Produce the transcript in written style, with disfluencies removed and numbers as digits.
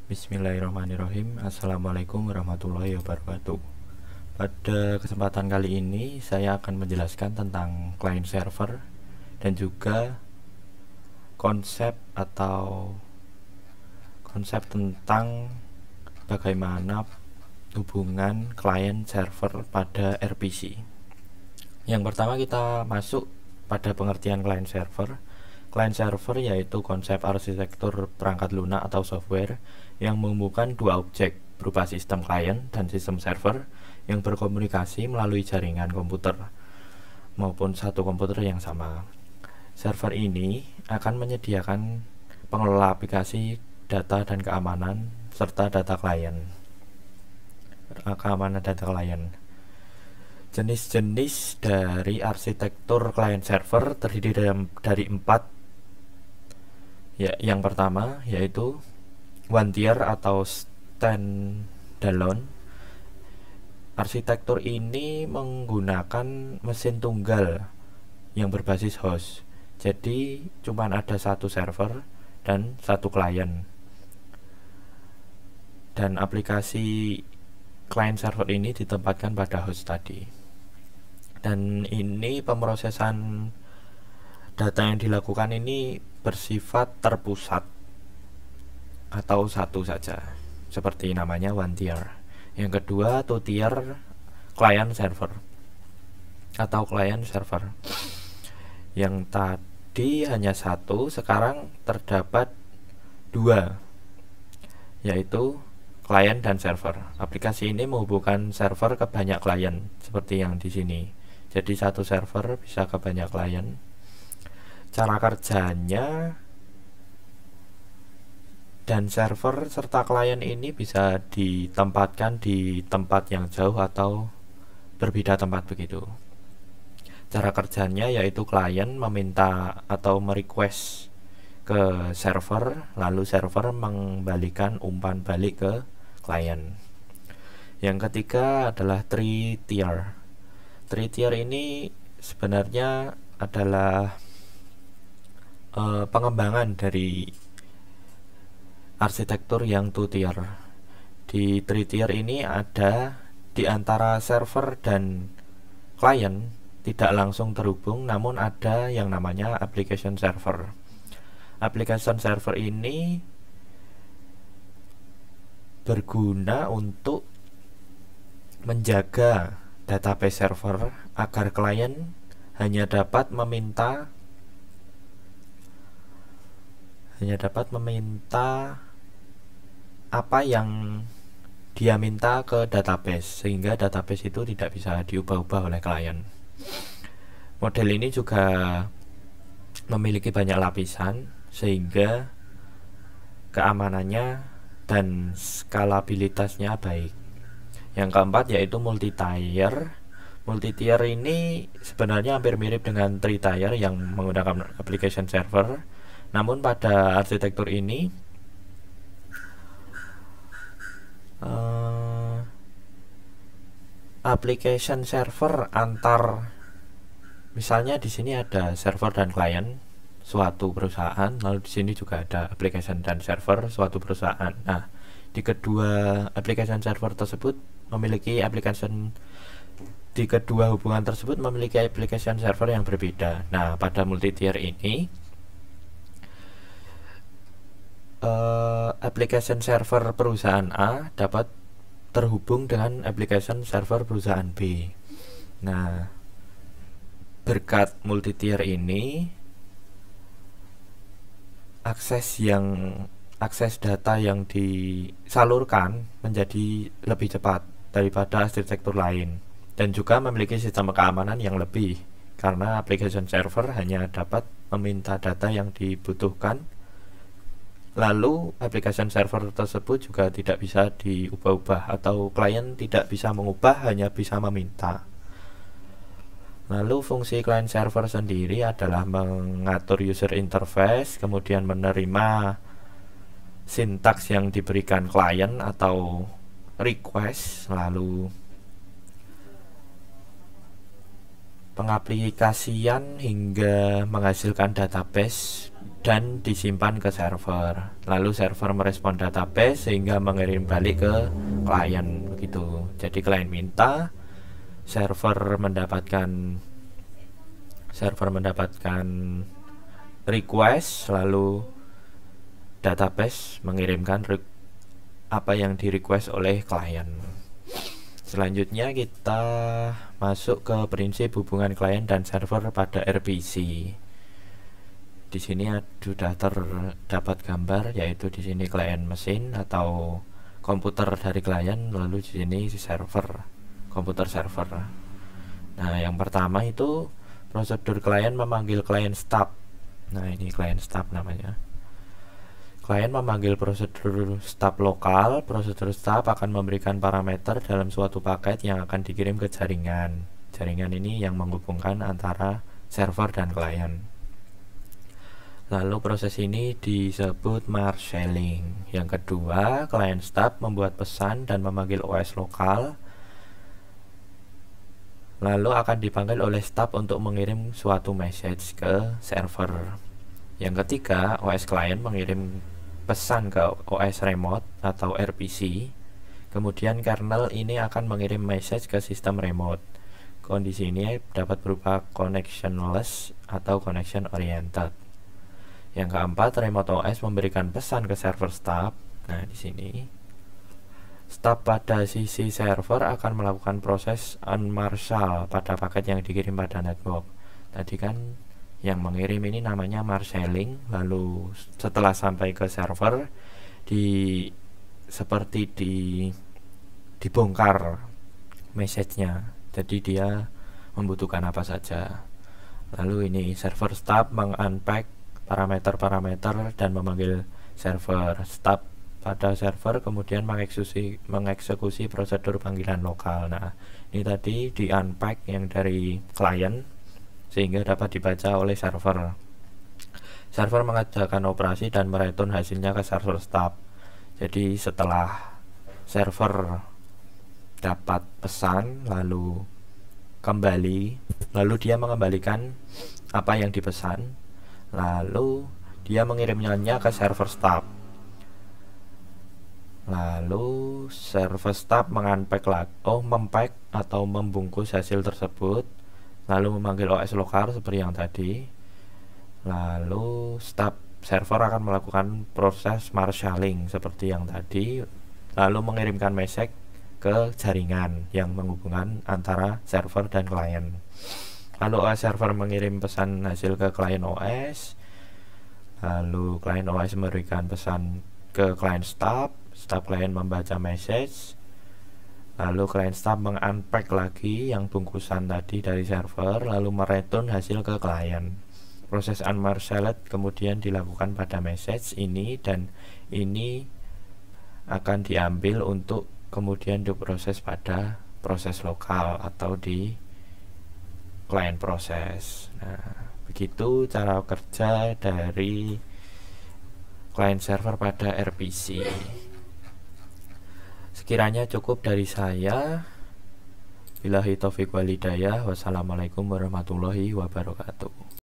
Bismillahirrahmanirrahim. Assalamualaikum warahmatullahi wabarakatuh. Pada kesempatan kali ini saya akan menjelaskan tentang client server dan juga konsep tentang bagaimana hubungan client server pada RPC. Yang pertama kita masuk pada pengertian client server. Client server yaitu konsep arsitektur perangkat lunak atau software yang menghubungkan dua objek berupa sistem client dan sistem server yang berkomunikasi melalui jaringan komputer maupun satu komputer yang sama. Server ini akan menyediakan pengelola aplikasi, data dan keamanan serta data klien. Keamanan data klien. Jenis-jenis dari arsitektur client server terdiri dari 4. Yang pertama yaitu one tier atau standalone. Arsitektur ini menggunakan mesin tunggal yang berbasis host. Jadi cuma ada satu server dan satu klien. Dan aplikasi client server ini ditempatkan pada host tadi. Dan ini pemrosesan data yang dilakukan ini bersifat terpusat atau satu saja, seperti namanya one tier. Yang kedua two tier client server atau client server. Yang tadi hanya satu, sekarang terdapat dua, yaitu client dan server. Aplikasi ini menghubungkan server ke banyak klien seperti yang di sini. Jadi satu server bisa ke banyak klien. Cara kerjanya, dan server serta klien ini bisa ditempatkan di tempat yang jauh atau berbeda tempat begitu. Cara kerjanya yaitu klien meminta atau merequest ke server, lalu server mengembalikan umpan balik ke klien. Yang ketiga adalah three tier. Three tier ini sebenarnya adalah pengembangan dari arsitektur yang two tier. Di three tier ini ada di antara server dan klien tidak langsung terhubung, namun ada yang namanya application server. Application server ini berguna untuk menjaga database server agar klien hanya dapat meminta apa yang dia minta ke database, sehingga database itu tidak bisa diubah-ubah oleh klien. Model ini juga memiliki banyak lapisan sehingga keamanannya dan skalabilitasnya baik. Yang keempat yaitu multi-tier. Multi-tier ini sebenarnya hampir mirip dengan three tier yang menggunakan application server. Namun pada arsitektur ini application server antar, misalnya di sini ada server dan klien suatu perusahaan, lalu di sini juga ada application dan server suatu perusahaan. Nah, di kedua application server tersebut di kedua hubungan tersebut memiliki application server yang berbeda. Nah, pada multi-tier ini application server perusahaan A dapat terhubung dengan application server perusahaan B. Nah, berkat multi-tier ini akses data yang disalurkan menjadi lebih cepat daripada arsitektur lain, dan juga memiliki sistem keamanan yang lebih karena application server hanya dapat meminta data yang dibutuhkan, lalu application server tersebut juga tidak bisa diubah-ubah atau klien tidak bisa mengubah, hanya bisa meminta. Lalu fungsi client server sendiri adalah mengatur user interface, kemudian menerima sintaks yang diberikan klien atau request, lalu pengaplikasian hingga menghasilkan database dan disimpan ke server. Lalu server merespon database sehingga mengirim balik ke klien begitu. Jadi klien minta, server mendapatkan request, lalu database mengirimkan apa yang di request oleh klien. Selanjutnya kita masuk ke prinsip hubungan klien dan server pada RPC. Di sini sudah terdapat gambar, yaitu di sini klien mesin atau komputer dari klien, lalu di sini server, komputer server. Nah, yang pertama itu prosedur klien memanggil klien stub. Nah, ini klien stub namanya. Klien memanggil prosedur stub lokal. Prosedur stub akan memberikan parameter dalam suatu paket yang akan dikirim ke jaringan. Jaringan ini yang menghubungkan antara server dan klien. Lalu proses ini disebut marshalling. Yang kedua, klien stub membuat pesan dan memanggil OS lokal. Lalu akan dipanggil oleh stub untuk mengirim suatu message ke server. Yang ketiga, OS klien mengirim pesan ke OS remote atau RPC. Kemudian kernel ini akan mengirim message ke sistem remote. Kondisi ini dapat berupa connectionless atau connection oriented. Yang keempat, remote OS memberikan pesan ke server stub. Nah, di sini stub pada sisi server akan melakukan proses unmarshal pada paket yang dikirim pada network. Tadi kan yang mengirim ini namanya marshalling. Lalu setelah sampai ke server, seperti dibongkar message-nya. Jadi dia membutuhkan apa saja. Lalu ini server stub mengunpack parameter-parameter dan memanggil server stub pada server, kemudian mengeksekusi prosedur panggilan lokal. Nah, ini tadi di unpack yang dari klien sehingga dapat dibaca oleh server. Server mengerjakan operasi dan mereturn hasilnya ke server stub. Jadi setelah server dapat pesan lalu dia mengembalikan apa yang dipesan, lalu dia mengirimnya ke server stub. Lalu server stub mempack atau membungkus hasil tersebut, lalu memanggil OS lokal seperti yang tadi. Lalu server akan melakukan proses marshalling seperti yang tadi, lalu mengirimkan message ke jaringan yang menghubungkan antara server dan klien. Lalu OS server mengirim pesan hasil ke klien OS, lalu klien OS memberikan pesan ke klien stub klien membaca message, lalu klien stub mengunpack lagi yang bungkusan tadi dari server, lalu mereturn hasil ke klien. Proses unmarshaled kemudian dilakukan pada message ini, dan ini akan diambil untuk kemudian diproses pada proses lokal atau di client proses. Nah, begitu cara kerja dari client server pada RPC. Sekiranya cukup dari saya. Billahi taufiq wal hidayah. Wassalamualaikum warahmatullahi wabarakatuh.